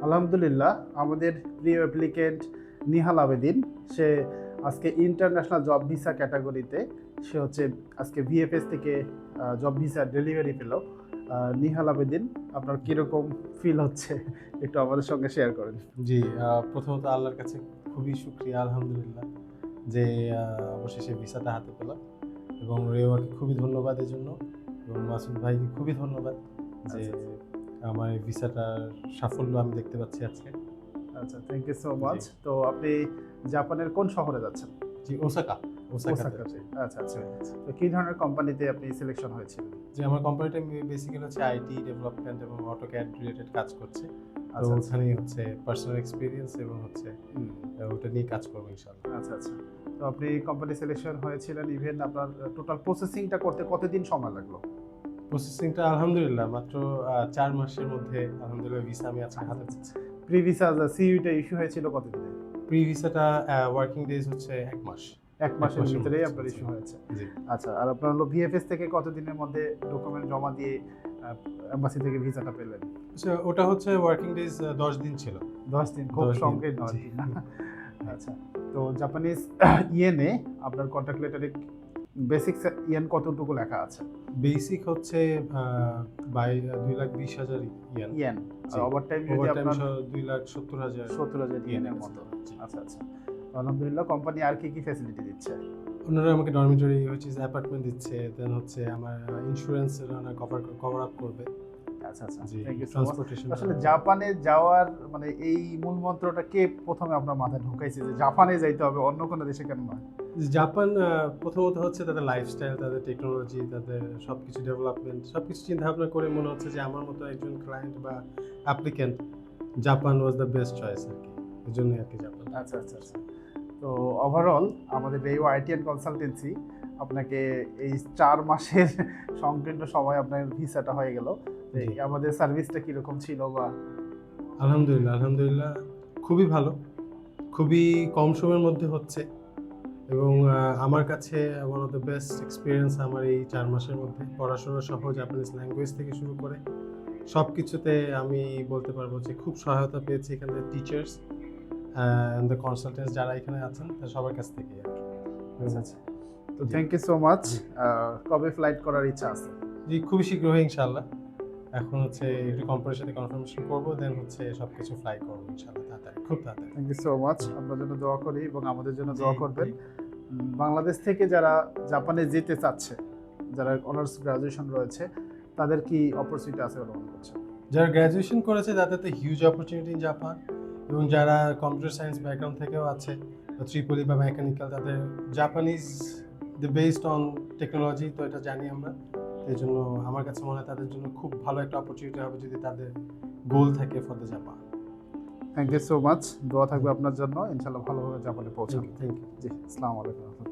আলহামদুলিল্লাহ, আমাদের প্রিয় অ্যাপ্লিকেন্ট নিহাল আবেদিন, সে আজকে ইন্টারন্যাশনাল জব ভিসা ক্যাটাগরিতে সে হচ্ছে আজকে ভিএফএস থেকে জব ভিসা ডেলিভারি পেল। নিহাল আবেদিন, আপনার কীরকম ফিল হচ্ছে একটু আমাদের সঙ্গে শেয়ার করেন। জি, প্রথমত আল্লাহর কাছে খুবই শুকরিয়া আলহামদুলিল্লাহ যে অবশেষে ভিসাটা হাতে পেলাম, এবং রেওয়াকে খুবই ধন্যবাদ এর জন্য, এবং মাসুদ ভাইকে খুবই ধন্যবাদ যে আমার এই ভিসাটার সাফল্য আমি দেখতে পাচ্ছি আজকে। আচ্ছা, থ্যাংক ইউ সো মাচ। তো আপনি জাপানের কোন শহরে যাচ্ছেন? জি, ওসাকাতে। আচ্ছা আচ্ছা। তো কী ধরনের কোম্পানিতে আপনি সিলেকশন হয়েছিলেন? যে আমার কোম্পানিটা বেসিক্যালি হচ্ছে আইটি ডেভেলপমেন্ট এবং অটোক্যাড রিলেটেড কাজ করছে। তো আচ্ছা, ওখানেই হচ্ছে পার্সোনাল এক্সপিরিয়েন্স এবং হচ্ছে ওটা নিয়ে কাজ করবো ইনশাআল্লাহ। আচ্ছা আচ্ছা। তো আপনি কোম্পানি সিলেকশন হয়েছিলেন, ইভেন আপনার টোটাল প্রসেসিংটা করতে কতদিন সময় লাগলো? প্রসেসিংটা আলহামদুলিল্লাহ মাত্র 4 মাসের মধ্যে আলহামদুলিল্লাহ ভিসা আমি আজকে হাতে পেয়েছি। প্রি ভিসা সিইউটা ইস্যু হয়েছিল কতদিনে? প্রি ভিসাটা ওয়ার্কিং ডেজ হচ্ছে 1 মাস। 1 মাসের ভিতরেই আপনার ইস্যু হয়েছে। জি। আচ্ছা, আর আপনার হলো ভিএফএস থেকে কতদিনের মধ্যে ডকুমেন্ট জমা দিয়ে এম্বাসি থেকে ভিসাটা পেলেন? আচ্ছা, ওটা হচ্ছে ওয়ার্কিং ডেজ 10 দিন ছিল। 10 দিন, খুব 10 দিন, সংকীর্ণ আর জি। কি না? আচ্ছা, তো জাপানিজ ইয়েনে আপনার কন্ট্যাক্ট লেটারে বেসিক ইয়েন কতটুকু লেখা আছে? বেসিক হচ্ছে 2,20,000 ইয়েন। ইয়েন। জি। আর ওভারটাইম যদি ওভারটাইম আপনার 2,70,000 70,000 ইয়েনের আছে। মতো। জি। আচ্ছা আচ্ছা। আলহামদুলিল্লাহ, কোম্পানি আর কি কি ফ্যাসিলিটি দিচ্ছে? ওনারা আমাকে ডরমিটরি অ্যাপার্টমেন্ট দিচ্ছে, দেন হচ্ছে আমার ইন্স্যুরেন্স ওনারা কভার আপ করবে। আচ্ছা আচ্ছা, জি, thank you so much. Transportation. আসলে জাপানে যাওয়ার মানে এই মূল মন্ত্রটা কে প্রথমে আপনার মাথায় ঢুকাইছে যে জাপানে যাইতে হবে, অন্য কোনো দেশে কেন নয়? জাপান প্রথমত হচ্ছে তাদের লাইফস্টাইল, তাদের টেকনোলজি, তাদের সবকিছু ডেভেলপমেন্ট, সবকিছু চিন্তা ভাবনা করে মনে হচ্ছে যে আমার মতো একজন ক্লায়েন্ট বা applicant Japan was the best choice আর কি। এই জন্যই আর কি জাপান। আচ্ছা আচ্ছা আচ্ছা। তো ওভারঅল আমাদের রেইও আইটি অ্যান্ড কনসালটেন্সি আপনাকে এই 4 মাসের সংকীর্ণ সময় আপনার ভিসাটা হয়ে গেল। জি। আমাদের সার্ভিসটা কীরকম ছিল বা? আলহামদুলিল্লাহ খুবই ভালো, খুবই কম সময়ের মধ্যে হচ্ছে, এবং আমার কাছে one of the best experience আমার এই 4 মাসের মধ্যে। পড়াশোনা সহ জাপানিজ ল্যাঙ্গুয়েজ থেকে শুরু করে সব কিছুতে আমি বলতে পারবো যে খুব সহায়তা পেয়েছি এখানে টিচার্স অ্যান্ড দ্য কনসালটেন্টস যারা এখানে আছেন তার সবার কাছ থেকে আর কি। আচ্ছা আচ্ছা। তো থ্যাংক ইউ সো মাচ। কবে ফ্লাইট করার ইচ্ছা আছে? জি, খুবই শীঘ্রই ইনশাআল্লাহ। এখন হচ্ছে একটু কোম্পানির সাথে কনফার্মেশন করবো, দেন হচ্ছে সবকিছু ফ্লাই করবো ইনশাআল্লাহ তাড়াতাড়ি, খুব তাড়াতাড়ি। Thank you so much. আপনার জন্য দোয়া করি এবং আমাদের জন্য দোয়া জি, করবেন। জি। বাংলাদেশ থেকে যারা জাপানে যেতে চাচ্ছে, যারা অনার্স গ্রাজুয়েশন রয়েছে, তাদের কি অপরচুনিটি আছে বলে মনে করছেন? যারা গ্র্যাজুয়েশন করেছে তাদের তো হিউজ অপরচুনিটি ইন জাপান, এবং যারা কম্পিউটার সায়েন্স ব্যাকগ্রাউন্ড থেকেও আছে, ত্রিপলি বা মেকানিক্যাল, তাদের Japanese the based on technology, তো এটা জানি আমরা। এই জন্য আমার কাছে মনে হয় তাদের জন্য খুব ভালো একটা অপরচুনিটি হবে যদি তাদের গোল থাকে for the Japan. Thank you so much. দোয়া থাকবে আপনার জন্য, ইনশাআল্লাহ ভালোভাবে জাপানে পৌঁছান। Thank you. জি, আসসালামু আলাইকুম।